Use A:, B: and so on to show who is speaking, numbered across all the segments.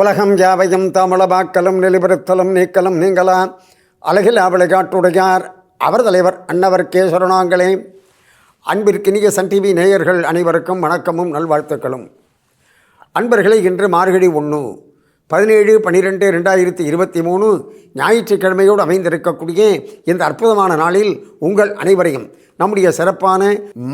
A: உலகம் யாவையும் தமிழபாக்கலும் நெளிபெருத்தலும் நீக்கலும் நீங்களாம் அழகில் விளையாட்டுடையார் அவர் தலைவர் அன்னவர் கேசரணாங்களே. அன்பிற்கினிய சன் டிவி நேயர்கள் அனைவருக்கும் வணக்கமும் நல்வாழ்த்துக்களும். அன்பர்களே, இன்று மார்கழி 1/17/12/2023 ஞாயிற்றுக்கிழமையோடு அமைந்திருக்கக்கூடிய இந்த அற்புதமான நாளில் உங்கள் அனைவரையும் நம்முடைய சிறப்பான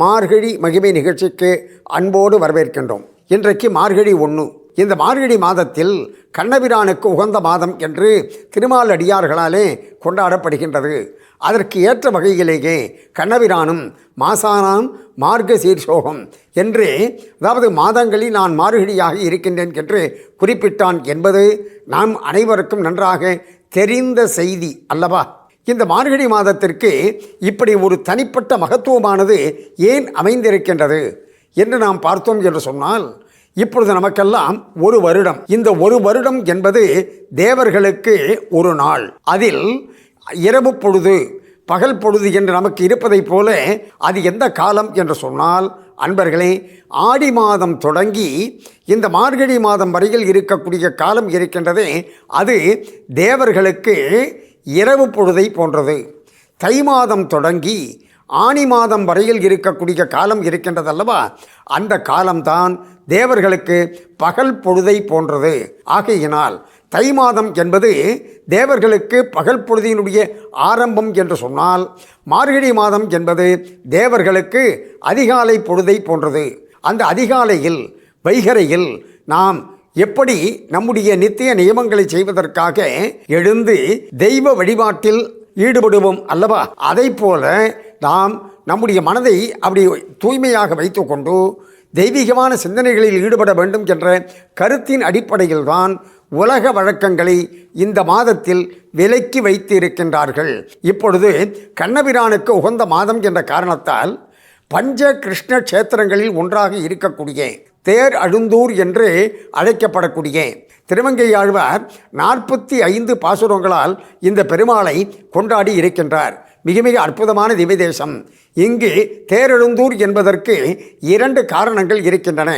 A: மார்கழி மகிமை நிகழ்ச்சிக்கு அன்போடு வரவேற்கின்றோம். இன்றைக்கு மார்கழி 1. இந்த மார்கழி மாதத்தில் கண்ணபிரானுக்கு உகந்த மாதம் என்று திருமால் அடியார்களாலே கொண்டாடப்படுகின்றது. அதற்கு ஏற்ற வகையிலேயே கண்ணபிரானும் மாசானாம் மார்கசீர்ஷோகம் என்று, அதாவது மாதங்களில் நான் மார்கழியாக இருக்கின்றேன் என்று குறிப்பிட்டான் என்பது நாம் அனைவருக்கும் நன்றாக தெரிந்த செய்தி அல்லவா? இந்த மார்கழி மாதத்திற்கு இப்படி ஒரு தனிப்பட்ட மகத்துவமானது ஏன் அமைந்திருக்கின்றது என்று நாம் பார்த்தோம் என்று சொன்னால், இப்பொழுது நமக்கெல்லாம் ஒரு வருடம். இந்த ஒரு வருடம் என்பது தேவர்களுக்கு ஒரு நாள். அதில் இரவு பொழுது பகல் பொழுது என்று நமக்கு இருப்பதைப் போல அது எந்த காலம் என்று சொன்னால், அன்பர்களே, ஆடி மாதம் தொடங்கி இந்த மார்கழி மாதம் வரையில் இருக்கக்கூடிய காலம் இருக்கின்றதே, அது தேவர்களுக்கு இரவு பொழுதை போன்றது. தை மாதம் தொடங்கி ஆனி மாதம் வரையில் இருக்கக்கூடிய காலம் இருக்கின்றது அல்லவா? அந்த காலம்தான் தேவர்களுக்கு பகல் பொழுதை போன்றது. ஆகையினால் தை மாதம் என்பது தேவர்களுக்கு பகல் பொழுதினுடைய ஆரம்பம் என்று சொன்னால், மார்கழி மாதம் என்பது தேவர்களுக்கு அதிகாலை பொழுதை போன்றது. அந்த அதிகாலையில் வைகரையில் நாம் எப்படி நம்முடைய நித்திய நியமங்களை செய்வதற்காக எழுந்து தெய்வ வழிபாட்டில் ஈடுபடுவோம் அல்லவா? அதை போல நாம் நம்முடைய மனதை அப்படி தூய்மையாக வைத்துக்கொண்டு தெய்வீகமான சிந்தனைகளில் ஈடுபட வேண்டும் என்ற கருத்தின் அடிப்படையில் தான் உலக வழக்கங்களை இந்த மாதத்தில் விலக்கி வைத்து இருக்கின்றார்கள். இப்பொழுது கண்ணபிரானுக்கு உகந்த மாதம் என்ற காரணத்தால் பஞ்ச கிருஷ்ண கஷேத்திரங்களில் ஒன்றாக இருக்கக்கூடிய தேர் அழுந்தூர் என்று அழைக்கப்படக்கூடிய திருமங்கையாழ்வார் 45 பாசுரங்களால் இந்த பெருமாளை கொண்டாடி இருக்கின்றார். மிக மிக அற்புதமான திவ்யதேசம். இங்கு தேரெழுந்தூர் என்பதற்கு 2 காரணங்கள் இருக்கின்றன.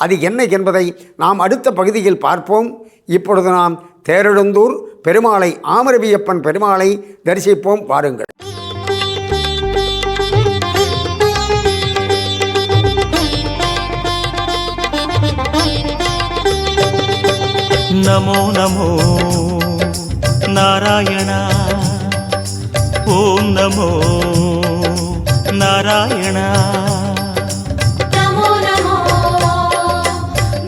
A: அது என்ன என்பதை நாம் அடுத்த பகுதியில் பார்ப்போம். இப்பொழுது நாம் தேரெழுந்தூர் பெருமாளை, ஆமரவியப்பன் பெருமாளை தரிசிப்போம். வாருங்கள்.
B: நமோ நமோ நாராயண, ஓம் நமோ நாராயண.
C: நமோ நமோ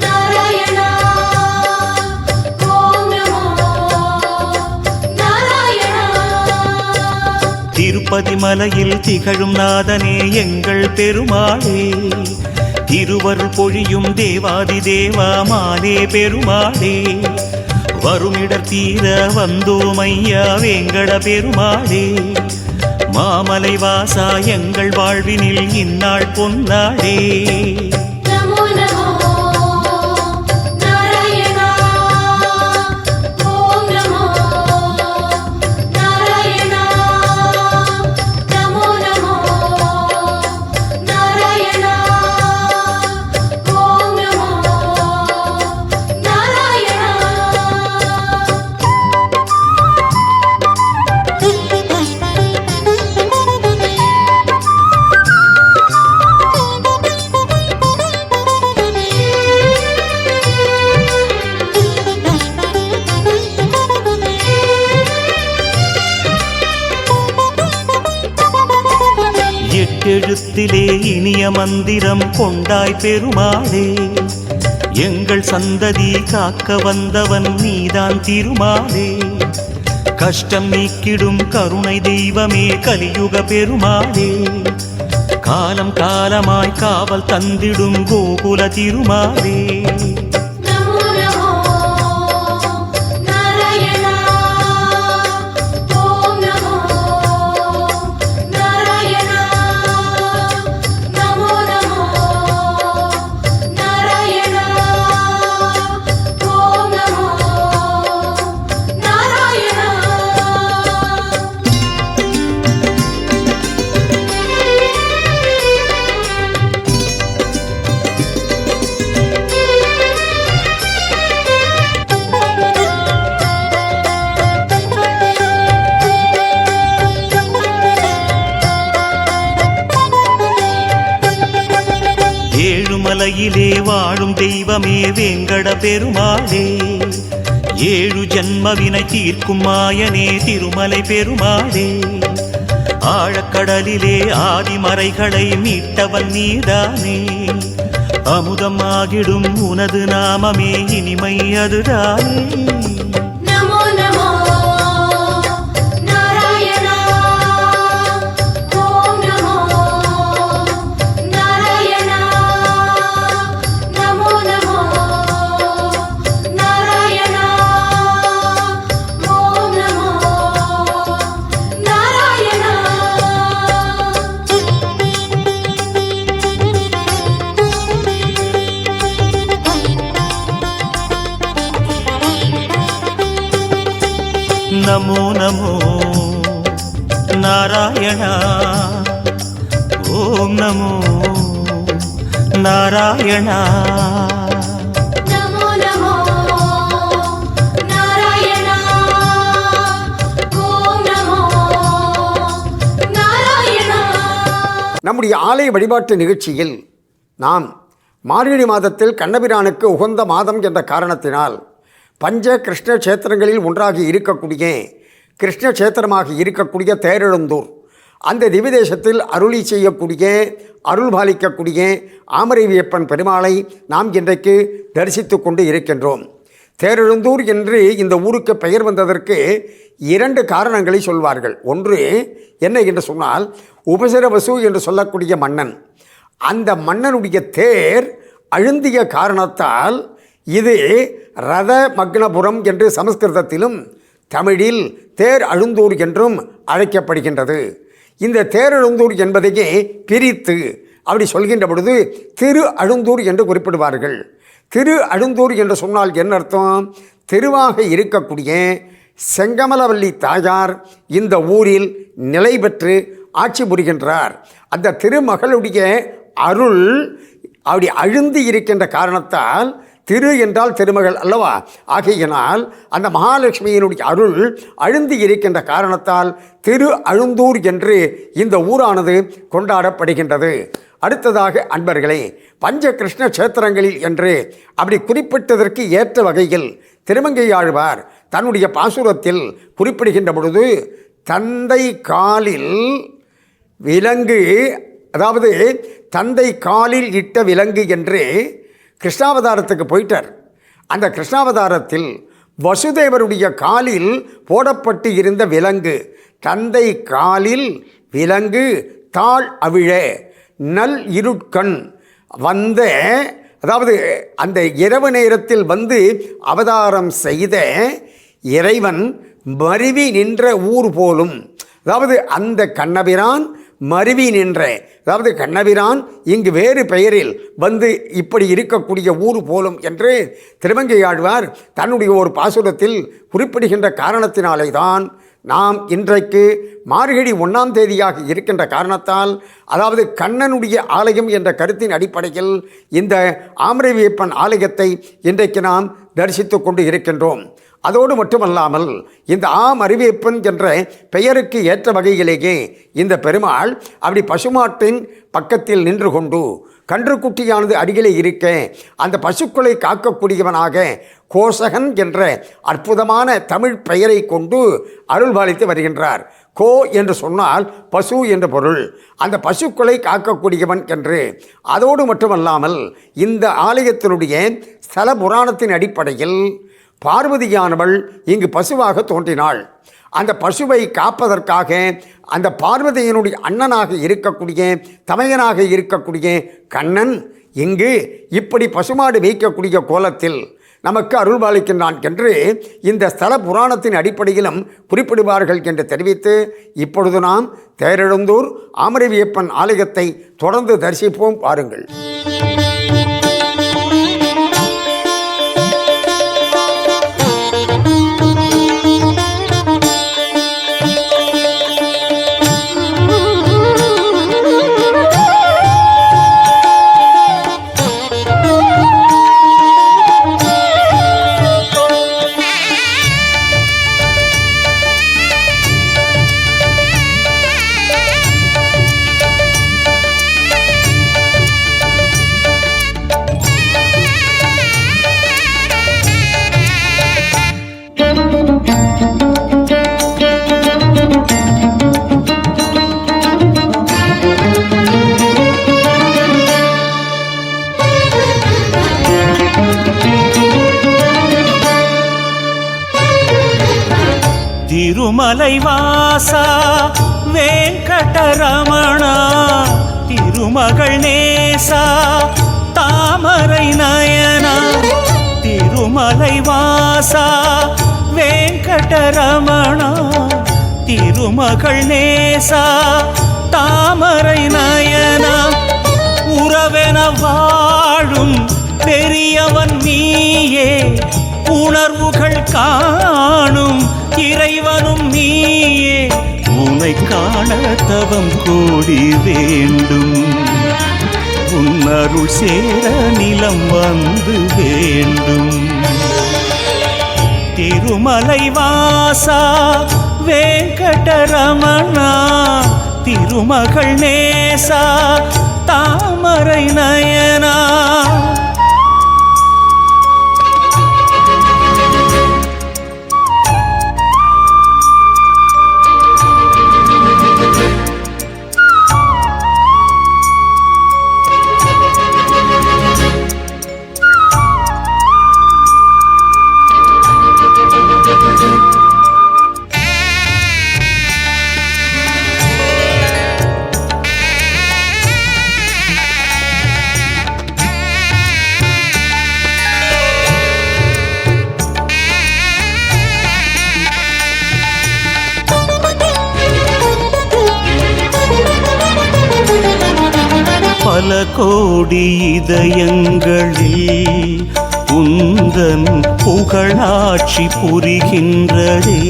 C: நாராயண, ஓம் நமோ நாராயண.
B: திருப்பதி மலையில் திகழும் நாதனே எங்கள் பெருமாளே, திருவருள் பொழியும் தேவாதி தேவாமானே பெருமாளே, வருமிடர் தீர வந்தோம் ஐயா வேங்கட பெருமாளே, மாமலை வாசா எங்கள் வாழ்வினில் இந்நாள் பொன்னாடே.
C: நமோ நமோ நாராயண, ஓம் நமோ நாராயண. நமோ நமோ நாராயண, ஓம் நமோ நாராயண.
B: எட்டெழுத்திலே இனிய மந்திரம் கொண்டாய் பெருமாளே, எங்கள் சந்ததி காக்க வந்தவன் நீதான் திருமாலே, கஷ்டம் நீக்கிடும் கருணை தெய்வமே கலியுக பெருமாளே, காலம் காலமாய் காவல் தந்திடும் கோகுல திருமாலே.
C: நமோ நமோ நாராயண, ஓம் நமோ நாராயண. நமோ நமோ நாராயண, ஓம் நமோ நாராயண.
B: மலையிலே வாழும் தெய்வமே வேங்கட பெருமாளே, 7 ஜன்மவினை தீர்க்கும் மாயனே திருமலை பெருமாளே, ஆழக்கடலிலே ஆதிமறைகளை மீட்டவன் நீதானே, அமுதம் ஆகிடும் உனது நாமமே இனிமை அதுதானே.
C: நமோ நமோ நாராயணா ஓம் நமோ நாராயணா நமோ நமோ நாராயணா ஓம் நமோ நாராயணா.
B: நமோ நமோ நாராயணா ஓம் நமோ நாராயணா.
C: நமோ நமோ நாராயணா ஓம் நமோ நாராயணா.
A: நம்முடைய ஆலய வழிபாட்டு நிகழ்ச்சியில் நாம் மார்கழி மாதத்தில் கண்ணபிரானுக்கு உகந்த மாதம் என்ற காரணத்தினால் பஞ்ச கிருஷ்ண கஷேத்திரங்களில் ஒன்றாகி இருக்கக்கூடிய கிருஷ்ண கஷேத்திரமாக இருக்கக்கூடிய தேரெழுந்தூர், அந்த திவ்யதேசத்தில் அருளி செய்யக்கூடிய அருள் பாலிக்கக்கூடிய ஆமரைவியப்பன் பெருமாளை நாம் இன்றைக்கு தரிசித்து கொண்டு இருக்கின்றோம். தேரெழுந்தூர் என்று இந்த ஊருக்கு பெயர் வந்ததற்கு 2 காரணங்களை சொல்வார்கள். ஒன்று என்ன என்று சொன்னால், உபசரவசு என்று சொல்லக்கூடிய மன்னன், அந்த மன்னனுடைய தேர் அழுந்திய காரணத்தால் இது ரத மக்னபுரம் என்று சமஸ்கிருதத்திலும் தமிழில் தேர் அழுந்தூர் என்றும் அழைக்கப்படுகின்றது. இந்த தேர் அழுந்தூர் என்பதையே பிரித்து அப்படி சொல்கின்ற பொழுது திரு அழுந்தூர் என்று குறிப்பிடுவார்கள். திரு அழுந்தூர் என்று சொன்னால் என்ன அர்த்தம்? திருவாக இருக்கக்கூடிய செங்கமலவல்லி தாயார் இந்த ஊரில் நிலை பெற்று ஆட்சி புரிகின்றார். அந்த திருமகளுடைய அருள் அப்படி அழுந்தி இருக்கின்ற காரணத்தால், திரு என்றால் திருமகள் அல்லவா, ஆகையினால் அந்த மகாலட்சுமியினுடைய அருள் அழுந்தி இருக்கின்ற காரணத்தால் திரு அழுந்தூர் என்று இந்த ஊரானது கொண்டாடப்படுகின்றது. அடுத்ததாக அன்பர்களே, பஞ்ச கிருஷ்ண கஷேத்திரங்களில் என்று அப்படி குறிப்பிட்டதற்கு ஏற்ற வகையில் திருமங்கையாழ்வார் தன்னுடைய பாசுரத்தில் குறிப்பிடுகின்ற பொழுது, தந்தை காலில் விலங்கு, அதாவது தந்தை காலில் இட்ட விலங்கு என்று கிருஷ்ணாவதாரத்துக்கு போயிட்டார். அந்த கிருஷ்ணாவதாரத்தில் வசுதேவருடைய காலில் போடப்பட்டு இருந்த விலங்கு, தந்தை காலில் விலங்கு தாழ் அவிழ நல் இருட்கண் வந்த, அதாவது அந்த இரவு நேரத்தில் வந்து அவதாரம் செய்த இறைவன் மருவி நின்ற ஊர் போலும், அதாவது அந்த கண்ணபிரான் மருவி நின்ற, அதாவது கண்ணபிரான் இங்கு வேறு பெயரில் வந்து இப்படி இருக்கக்கூடிய ஊர் போலும் என்று திருமங்கையாழ்வார் தன்னுடைய ஒரு பாசுரத்தில் குறிப்பிடுகின்ற காரணத்தினாலே தான் நாம் இன்றைக்கு மார்கழி 1ஆம் தேதியாக இருக்கின்ற காரணத்தால், அதாவது கண்ணனுடைய ஆலயம் என்ற கருத்தின் அடிப்படையில் இந்த ஆமரைவியப்பன் ஆலயத்தை இன்றைக்கு நாம் தரிசித்து கொண்டு இருக்கின்றோம். அதோடு மட்டுமல்லாமல் இந்த ஆமரைவியப்பன் என்ற பெயருக்கு ஏற்ற வகையிலேயே இந்த பெருமாள் அப்படி பசுமாட்டின் பக்கத்தில் நின்று கொண்டு கன்றுக்குட்டியானது அருகிலே இருக்க அந்த பசுக்களை காக்கக்கூடியவனாக கோசகன் என்ற அற்புதமான தமிழ் பெயரை கொண்டு அருள்பாலித்து வருகின்றார். கோ என்று சொன்னால் பசு என்ற பொருள், அந்த பசுக்களை காக்கக்கூடியவன் என்று. அதோடு மட்டுமல்லாமல் இந்த ஆலயத்தினுடைய ஸ்தல புராணத்தின் அடிப்படையில் பார்வதியானவள் இங்கு பசுவாக தோன்றினாள். அந்த பசுவை காப்பதற்காக அந்த பார்வதியினுடைய அண்ணனாக இருக்கக்கூடிய தமையனாக இருக்கக்கூடிய கண்ணன் இங்கு இப்படி பசுமாடு மேய்க்கக்கூடிய கோலத்தில் நமக்கு அருள்பாலிக்கின்றான் என்று இந்த ஸ்தல புராணத்தின் அடிப்படையிலும் குறிப்பிடுவார்கள் என்று தெரிவித்து, இப்பொழுது நாம் தேரெழுந்தூர் ஆமரைவியப்பன் ஆலயத்தை தொடர்ந்து தரிசிப்போம். பாருங்கள்.
B: திருமலை வாசா வெங்கடரமணா திருமகள் நேசா தாமரை நயனா திருமலை வாசா வெங்கடரமணா திருமகள் நேசா தாமரை நயனா உறவென வாழும் பெரியவன் நீயே உணர்வுகள் காணும் இறைவனும் நீயே உனை காண தவம் கோடி வேண்டும் உன் அருள் சேர நிலம் வந்து வேண்டும் திருமலை வாசா வெங்கடரமணா திருமகள் நேசா தாமரை நயனா பல கோடி இதயங்களில் உந்தன் புகழாட்சி புரிகின்றதே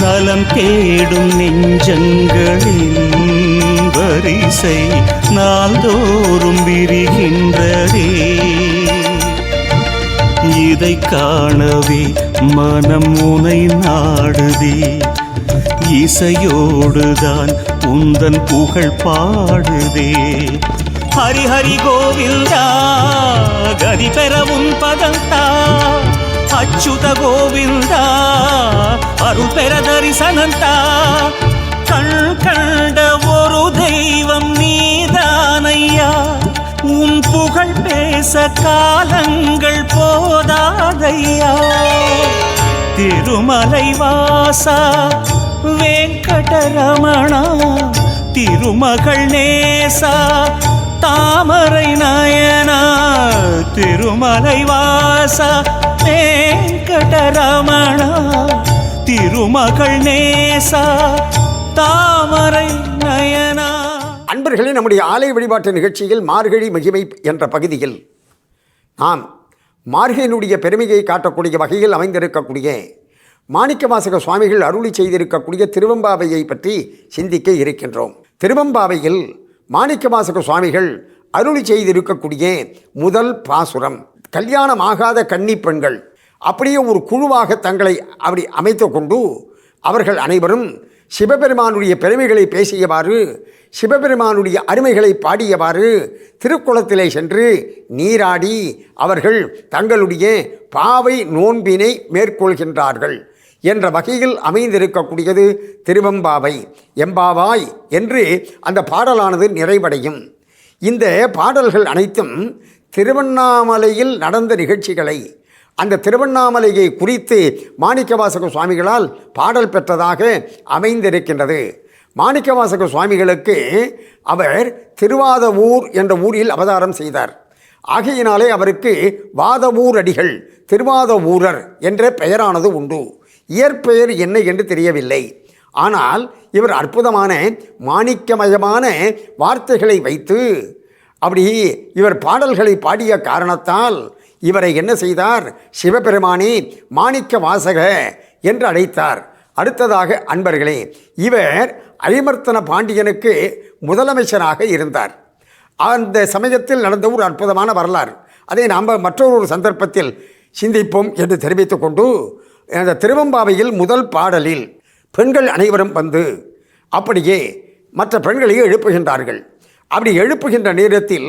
B: நலம் தேடும் நெஞ்சங்களின் வரிசை நாள்தோறும் விரிகின்றதே இதை காணவே மனம் உனை நாடுதே இசையோடுதான் உந்தன் புகழ் பாடுதே ஹரி ஹரி கோவிந்தா கதி பெறவும் பதந்தா அச்சுத கோவிந்தா அருள் பெற தரிசனந்தா கண் கண்ட ஒரு தெய்வம் நீதானையா உன் புகழ் பேச காலங்கள் போதாதையா திருமலை வாசா வெங்கடரமணா திருமகள் நேசா தாமரை நயனா திருமலை வாசா வெங்கடரமணா திருமகள் நேசா தாமரை நயனா.
A: அன்பர்களே, நம்முடைய ஆலய வழிபாட்டு நிகழ்ச்சியில் மார்கழி மகிமை என்ற பகுதியில் நாம் மார்கழியினுடைய பெருமையை காட்டக்கூடிய வகையில் அமைந்திருக்கக்கூடிய மாணிக்கவாசக சுவாமிகள் அருளி செய்திருக்கக்கூடிய திருவெம்பாவையை பற்றி சிந்திக்க இருக்கின்றோம். திருவெம்பாவையில் மாணிக்கவாசக சுவாமிகள் அருளி செய்திருக்கக்கூடிய முதல் பாசுரம், கல்யாணமாகாத கன்னி பெண்கள் அப்படியே ஒரு குழுவாக தங்களை அப்படி அமைத்து கொண்டு அவர்கள் அனைவரும் சிவபெருமானுடைய பெருமைகளை பேசியவாறு, சிவபெருமானுடைய அருமைகளை பாடியவாறு திருக்குளத்திலே சென்று நீராடி அவர்கள் தங்களுடைய பாவை நோன்பினை மேற்கொள்கின்றார்கள் என்ற வகையில் அமைந்திருக்கக்கூடியது திருவெம்பாவை. எம்பாவாய் என்று அந்த பாடலானது நிறைவடையும். இந்த பாடல்கள் அனைத்தும் திருவண்ணாமலையில் நடந்த நிகழ்ச்சிகளை, அந்த திருவண்ணாமலையை குறித்து மாணிக்கவாசக சுவாமிகளால் பாடல் பெற்றதாக அமைந்திருக்கின்றது. மாணிக்கவாசக சுவாமிகளுக்கு அவர் திருவாதவூர் என்ற ஊரில் அவதாரம் செய்தார். ஆகையினாலே அவருக்கு வாதவூர் அடிகள், திருவாதவூரர் என்ற பெயரானது உண்டு. இயற்பெயர் என்ன என்று தெரியவில்லை. ஆனால் இவர் அற்புதமான மாணிக்கமயமான வார்த்தைகளை வைத்து அப்படி இவர் பாடல்களை பாடிய காரணத்தால் இவரை என்ன செய்தார்? சிவபெருமானே மாணிக்க வாசக என்று அழைத்தார். அடுத்ததாக அன்பர்களே, இவர் அழிமர்த்தன பாண்டியனுக்கு முதலமைச்சராக இருந்தார். அந்த சமயத்தில் நடந்த ஒரு அற்புதமான வரலாறு, அதை நாம் மற்றொரு சந்தர்ப்பத்தில் சிந்திப்போம் என்று தெரிவித்துக் கொண்டு, அந்த திருவெம்பாவையில் முதல் பாடலில் பெண்கள் அனைவரும் வந்து அப்படியே மற்ற பெண்களை எழுப்புகின்றார்கள். அப்படி எழுப்புகின்ற நேரத்தில்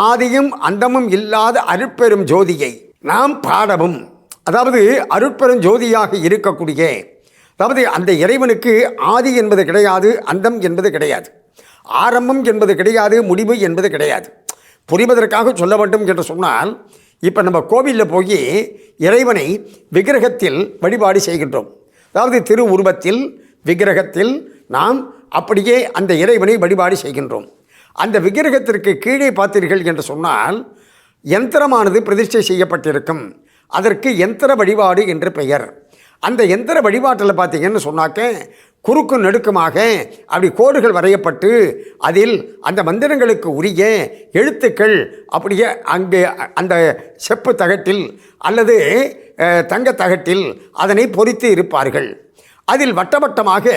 A: ஆதியும் அந்தமும் இல்லாத அருட்பெரும் ஜோதியை நாம் பாடவும், அதாவது அருட்பெரும் ஜோதியாக இருக்கக்கூடிய, அதாவது அந்த இறைவனுக்கு ஆதி என்பது கிடையாது, அந்தம் என்பது கிடையாது, ஆரம்பம் என்பது கிடையாது, முடிவு என்பது கிடையாது. புரிவதற்காக சொல்ல வேண்டும் என்று சொன்னால், இப்போ நம்ம கோவிலில் போய் இறைவனை விக்கிரகத்தில் வழிபாடு செய்கின்றோம். அதாவது திரு உருவத்தில் விக்கிரகத்தில் நாம் அப்படியே அந்த இறைவனை வழிபாடு செய்கின்றோம். அந்த விக்கிரகத்திற்கு கீழே பார்த்தீர்கள் என்று சொன்னால் யந்திரமானது பிரதிஷ்டை செய்யப்பட்டிருக்கும். அதற்கு யந்திர வழிபாடு என்று பெயர். அந்த யந்திர வழிபாட்டில் பார்த்தீங்கன்னு சொன்னாக்க குறுக்கு நெடுக்குமாக அப்படி கோடுகள் வரையப்பட்டு அதில் அந்த மந்திரங்களுக்கு உரிய எழுத்துக்கள் அப்படியே அங்கே அந்த செப்பு தகட்டில் அல்லது தங்க தகட்டில் அதனை பொறித்து இருப்பார்கள். அதில் வட்டமாக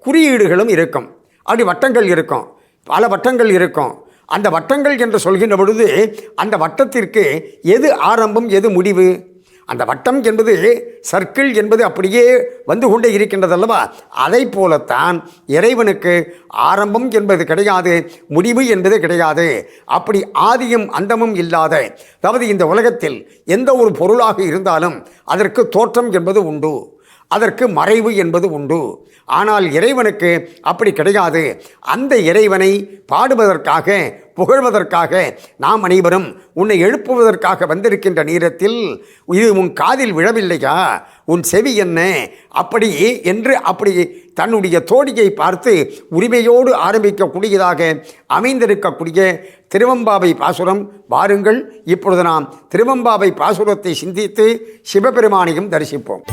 A: குறியீடுகளும் இருக்கும். அப்படி வட்டங்கள் இருக்கும், பல வட்டங்கள் இருக்கும். அந்த வட்டங்கள் என்று சொல்கின்ற பொழுது அந்த வட்டத்திற்கு எது ஆரம்பம் எது முடிவு? அந்த வட்டம் என்பது சர்க்கிள் என்பது அப்படியே வந்து கொண்டே இருக்கின்றது அல்லவா? அதை போலத்தான் இறைவனுக்கு ஆரம்பம் என்பது கிடையாது, முடிவு என்பது கிடையாது. அப்படி ஆதியும் அந்தமும் இல்லாத, அதாவது இந்த உலகத்தில் எந்த ஒரு பொருளாக இருந்தாலும் அதற்கு தோற்றம் என்பது உண்டு, அதற்கு மறைவு என்பது உண்டு. ஆனால் இறைவனுக்கு அப்படி கிடையாது. அந்த இறைவனை பாடுவதற்காக புகழ்வதற்காக நாம் அனைவரும் உன்னை எழுப்புவதற்காக வந்திருக்கின்ற நேரத்தில் இது உன் காதில் விழவில்லையா, உன் செவி என்ன அப்படி என்று அப்படி தன்னுடைய தோழியை பார்த்து உரிமையோடு ஆரம்பிக்கக்கூடியதாக அமைந்திருக்கக்கூடிய திருவெம்பாவை பாசுரம். வாருங்கள், இப்பொழுது நாம் திருவெம்பாவை பாசுரத்தை சிந்தித்து சிவபெருமானையும் தரிசிப்போம்.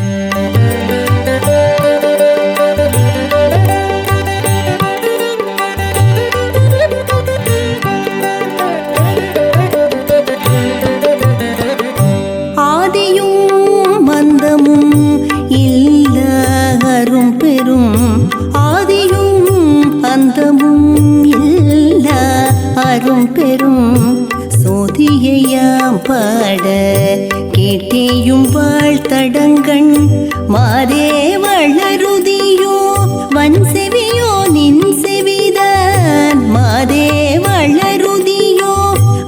D: பெரும் சோதியையாம் பாட கேட்டேயும் வாழ்த்தடங்கண் மாதே வளருதியோ வன் செவியோ நின் செவிதான் மாதே வளருதியோ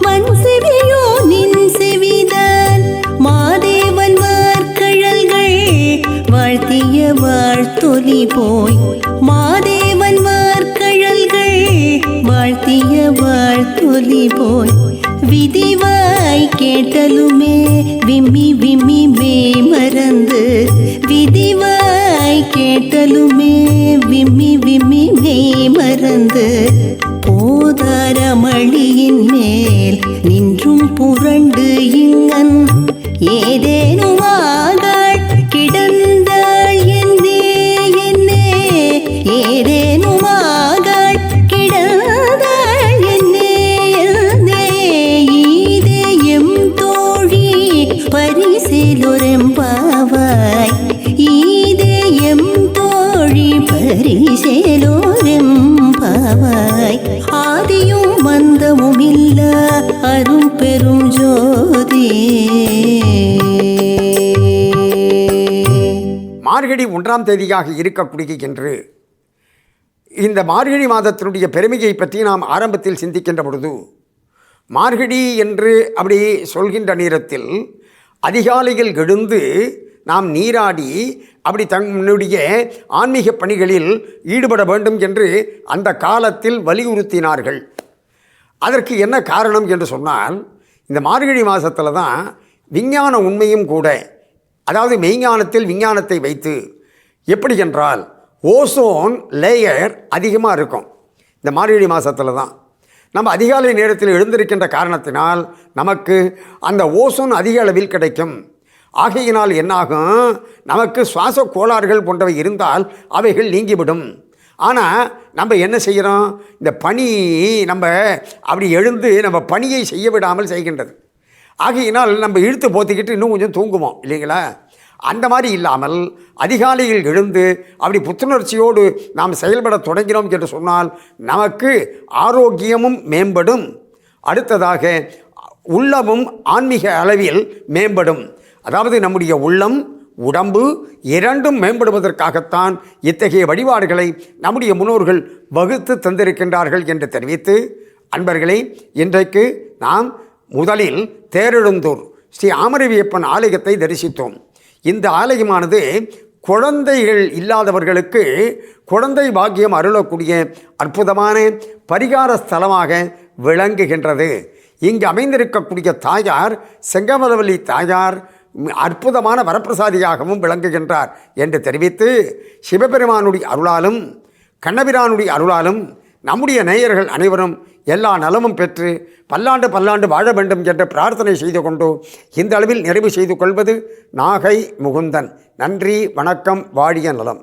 D: வன் செவியோ நின் செவிதான் மாதேவன் வார்கழல்கள் வாழ்த்திய வாழ்த்தொலி போய் மாதேவன் வார்கழல்கள் வாழ்த்திய வாழ்த்தொலி போய் விதிவாய் கேட்டலுமே விம்மி விம்மி மே மறந்து விதிவாய் கேட்டலுமே விம்மி விம்மி மே மறந்து போதாரமளியின் மேல் நின்றும் புரண்டு இங்கன் ஏதேனும் ஆகாள் கிடந்தாள் என்னே என்னே ஏதேனும் ஆகாள் கிடந்தாள் என்னே என்னே ஈதேயம் தோழி பரிசேலொரெம்பாவாய் ஈதேயம் தோழி பரிசேலொரெம்பாவாய் ஆதியும் மந்தமும் இல்ல அரும் பெரும் ஜோதி.
A: மார்கழி 1ஆம் தேதியாக இருக்கக்கூடிய என்று இந்த மார்கழி மாதத்தினுடைய பெருமையை பற்றி நாம் ஆரம்பத்தில் சிந்திக்கின்ற பொழுது மார்கழி என்று அப்படி சொல்கின்ற நேரத்தில் அதிகாலையில் எழுந்து நாம் நீராடி அப்படி தன்னுடைய ஆன்மீக பணிகளில் ஈடுபட வேண்டும் என்று அந்த காலத்தில் வலியுறுத்தினார்கள். அதற்கு என்ன காரணம் என்று சொன்னால் இந்த மார்கழி மாதத்தில் தான் விஞ்ஞான உண்மையும் கூட, அதாவது மெய்ஞானத்தில் விஞ்ஞானத்தை வைத்து எப்படி என்றால் ஓசோன் லேயர் அதிகமாக இருக்கும் இந்த மார்கழி மாதத்தில் தான். நம்ம அதிகாலை நேரத்தில் எழுந்திருக்கின்ற காரணத்தினால் நமக்கு அந்த ஓசோன் அதிக அளவில் கிடைக்கும். ஆகையினால் என்னாகும், நமக்கு சுவாச கோளாறுகள் போன்றவை இருந்தால் அவைகள் நீங்கிவிடும். ஆனால் நம்ம என்ன செய்கிறோம், இந்த பனி நம்ம அப்படி எழுந்து நம்ம பணியை செய்ய விடாமல் செய்கின்றது. ஆகையினால் நம்ம இழுத்து போத்திக்கிட்டு இன்னும் கொஞ்சம் தூங்குவோம் இல்லைங்களா? அந்த மாதிரி இல்லாமல் அதிகாலையில் எழுந்து அப்படி புத்துணர்ச்சியோடு நாம் செயல்பட தொடங்கினோம் என்று சொன்னால் நமக்கு ஆரோக்கியமும் மேம்படும். அடுத்ததாக உள்ளமும் ஆன்மீக அளவில் மேம்படும். அதாவது நம்முடைய உள்ளம் உடம்பு இரண்டும் மேம்படுவதற்காகத்தான் இத்தகைய வழிபாடுகளை நம்முடைய முன்னோர்கள் வகுத்து தந்திருக்கின்றார்கள் என்று தெரிவித்து, அன்பர்களே, இன்றைக்கு நாம் முதலில் தேரெழுந்தூர் ஸ்ரீ ஆமரவியப்பன் ஆலயத்தை தரிசித்தோம். இந்த ஆலயமானது குழந்தைகள் இல்லாதவர்களுக்கு குழந்தை பாக்கியம் அருளக்கூடிய அற்புதமான பரிகார ஸ்தலமாக விளங்குகின்றது. இங்கு அமைந்திருக்கக்கூடிய தாயார் செங்கமலவல்லி தாயார் அற்புதமான வரப்பிரசாதியாகவும் விளங்குகின்றார் என்று தெரிவித்து, சிவபெருமானுடைய அருளாலும் கண்ணபிரானுடைய அருளாலும் நம்முடைய நேயர்கள் அனைவரும் எல்லா நலமும் பெற்று பல்லாண்டு பல்லாண்டு வாழ வேண்டும் என்று பிரார்த்தனை செய்து கொண்டு இந்த அளவில் நிறைவு செய்து கொள்வது நாகை முகுந்தன். நன்றி, வணக்கம், வாழிய நலம்.